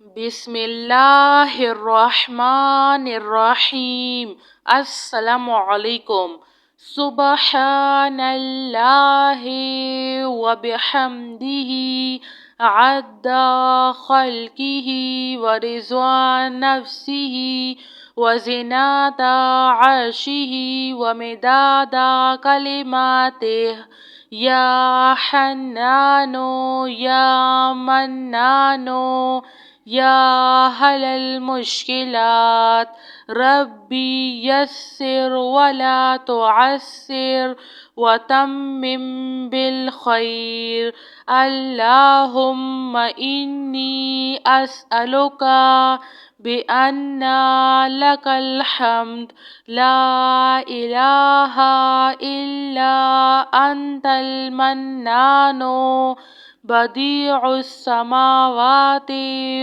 بسم اللہ الرحمن الرحیم۔ السلام علیکم۔ سبحان اللہ وبحمدہ عدد خلقہ ورضوان نفسہ وزنة عرشہ ومداد کلماتہ۔ یا حنان یا منان یا حل المشکلات، ربی یسر ولا تعسر وتمم بالخیر۔ اللہم انی اسألک بأن لک الحمد لا الہ الا انت المنان بدیع السماوات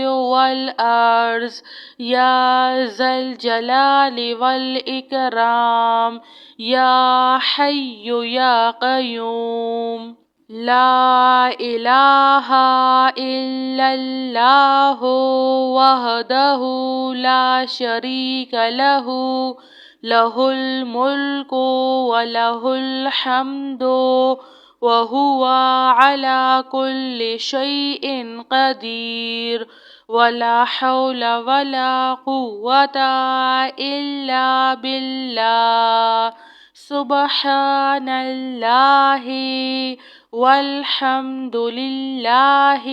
والارض یا ذا الجلال والاکرام یا حی یا قیوم۔ لا الہ الا اللہ وحدہ لا شریک لہ، لہ الملک ولہ الحمد وہو علی کل شیء قدیر۔ ولا حول ولا قوة الا باللہ۔ سبحان اللہ والحمد للہ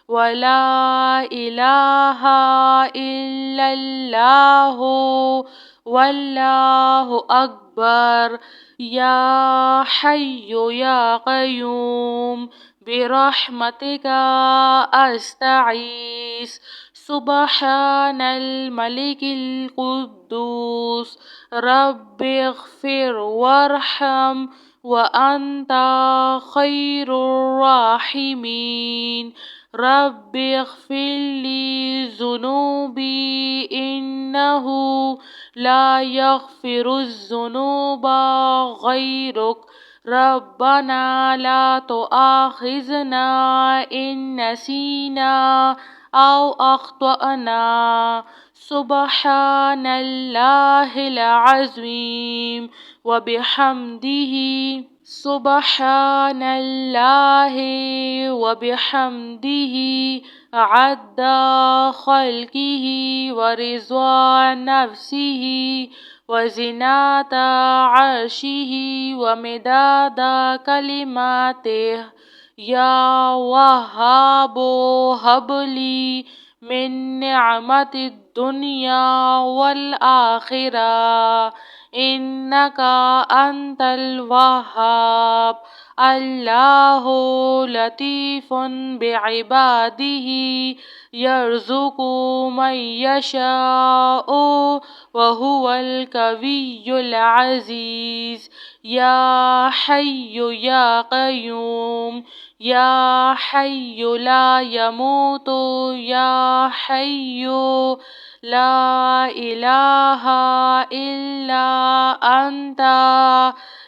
ولا الہ الا اللہ واللہ اکبر۔ یا حی یا قیوم برحمتک استغیث۔ سبحان الملک القدوس رب اغفر وارحم وانت خیر الراحمین۔ رب اغفر لی ذنوبی انہ لا یغفر الذنوب غیرک۔ ربنا لا تؤاخذنا ان نسینا او اخطأنا۔ سبحان اللہ العظیم وبحمدہ۔ سبحان اللہ وبحمدہ عدد خلقہ ورضوان نفسہ وزنة عرشہ ومداد کلماتہ۔ یا وہاب ہب لی من نعمت الدنیا والآخرہ انک انت الوہاب۔ اللہ لطیف بعبادہ یرزق من یشاء وہو القوی العزیز۔ یا حی یا قیوم یا حی لا یموت یا حی لا الہ الا انت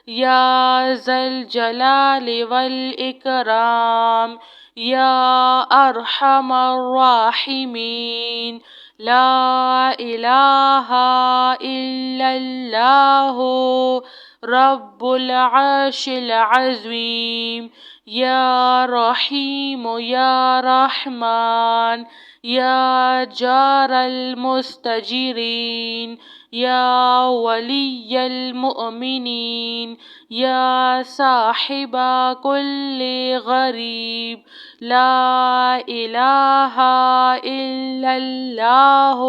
یا ذا الجلال والاکرام یا ارحم الراحمین۔ لا الہ الا اللہ رب العرش العظیم۔ یا رحیم یا رحمن یا جار المستجیرین یا ولی المؤمنین یا صاحب کل غریب۔ لا الہ الا اللہ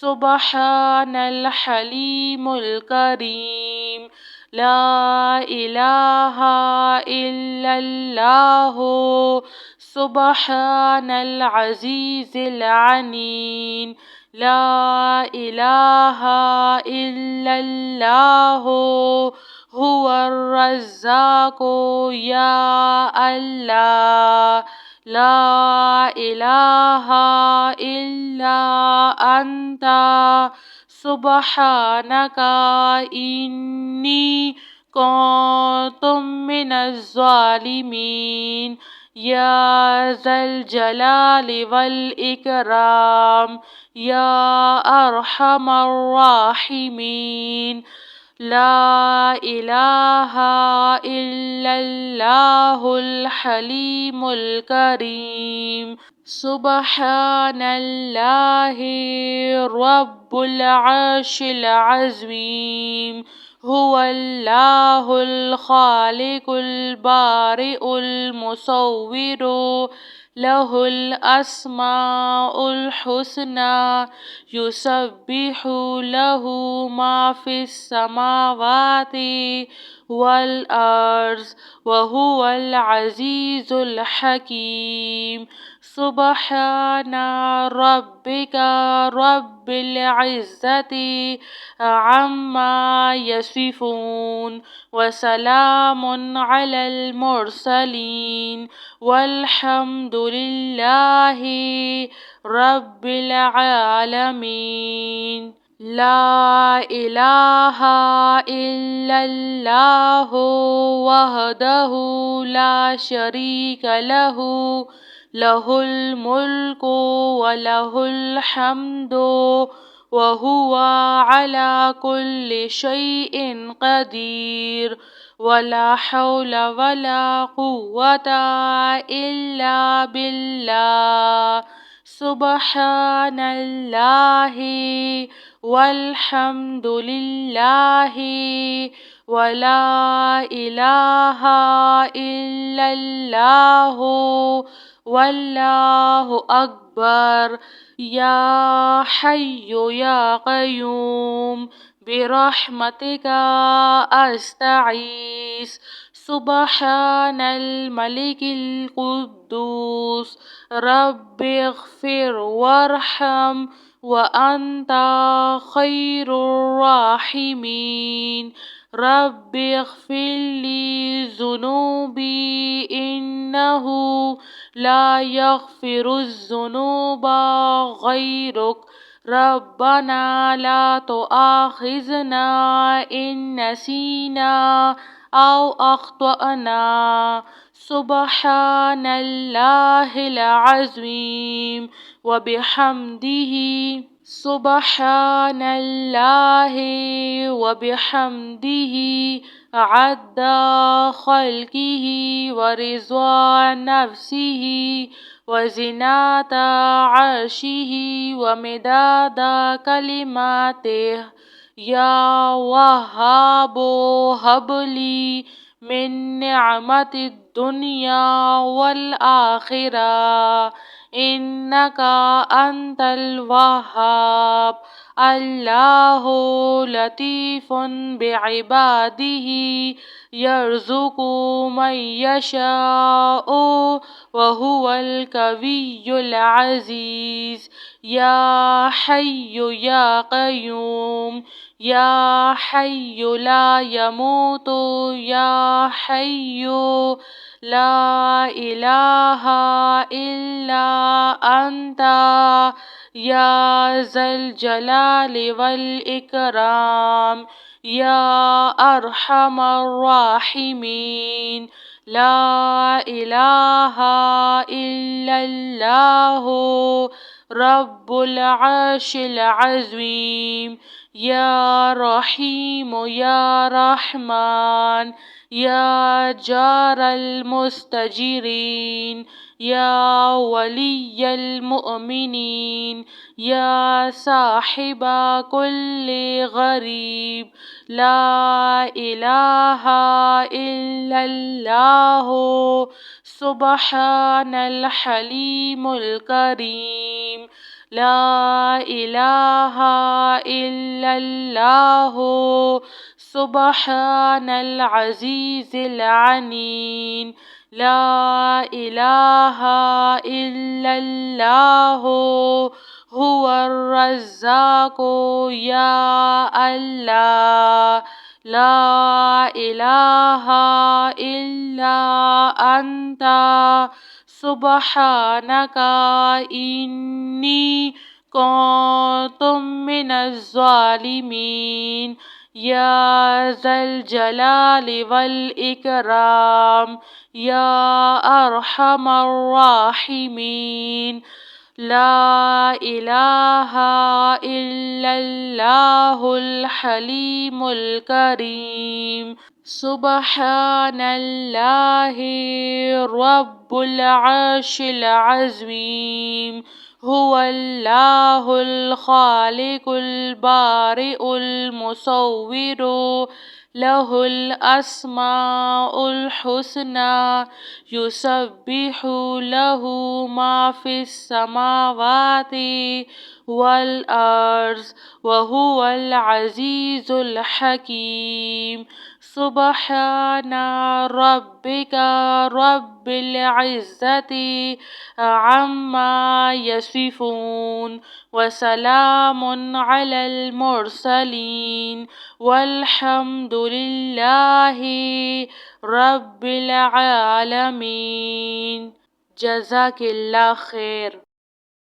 سبحان الحلیم الکریم۔ لا الہ الا اللہ سبحان العزیز العلیم۔ لا الہ الا اللہ هو الرزاق یا اللہ۔ لا الہ الا انت سبحانک انی کنت من الظالمین۔ يا ذا الجلال والإكرام يا أرحم الراحمين. لا إله إلا الله الحليم الكريم. سبحان الله رب العرش العظيم. هو الله الخالق البارئ المصور، له الأسماء الحسنى، يسبح له ما في السماوات والأرض وهو العزيز الحكيم. سبحان ربك رب العزة عما يصفون، وسلام على المرسلين، والحمد لله رب العالمين. لا إله إلا الله وحده لا شريك له، له الملك وله الحمد وهو على كل شيء قدير. ولا حول ولا قوة إلا بالله. سبحان الله والحمد لله ولا إله إلا الله والله أكبر. يا حي يا قيوم برحمتك أستغيث. سبحان الملك القدوس رب اغفر وارحم وأنت خير الراحمين. رب اغفر لي ذنوبي إنه لا يغفر الذنوب غيرك. ربنا لا تؤاخذنا إن نسينا أو أخطأنا. سبحان الله العظيم وبحمده. سبحان الله وبحمده عد خلقه ورضا نفسه وزنة عرشه ومداد كلماته. يا وهاب هب لي من نعمة الدنيا والآخرة إنك أنت الوهاب. الله لطيف بعباده يرزق من يشاء وهو القوي العزيز. يا حي يا قيوم يا حي لا يموت يا حي لا إله إلا أنت يا ذا الجلال والإكرام يا أرحم الراحمين. لا إله إلا الله رب العرش العظيم. يا رحيم يا رحمن يا جار المستجيرين يا ولي المؤمنين يا صاحب كل غريب. لا إله إلا الله سبحان الحليم الكريم. لا إله إلا الله سبحان العزيز العليم. لا إله إلا الله هو الرزاق يا الله. لا إله إلا أنت سبحانك إني كنت من الظالمين. يا ذا الجلال والإكرام يا أرحم الراحمين. لا إله إلا الله الحليم الكريم. سبحان الله رب العرش العظيم. هو الله الخالق البارئ المصور له الأسماء الحسنى يسبح له ما في السماوات والأرض وهو العزيز الحكيم. سبحان ربك رب العزة عما يصفون وسلام على المرسلين والحمد لله رب العالمين. جزاک اللہ خیر.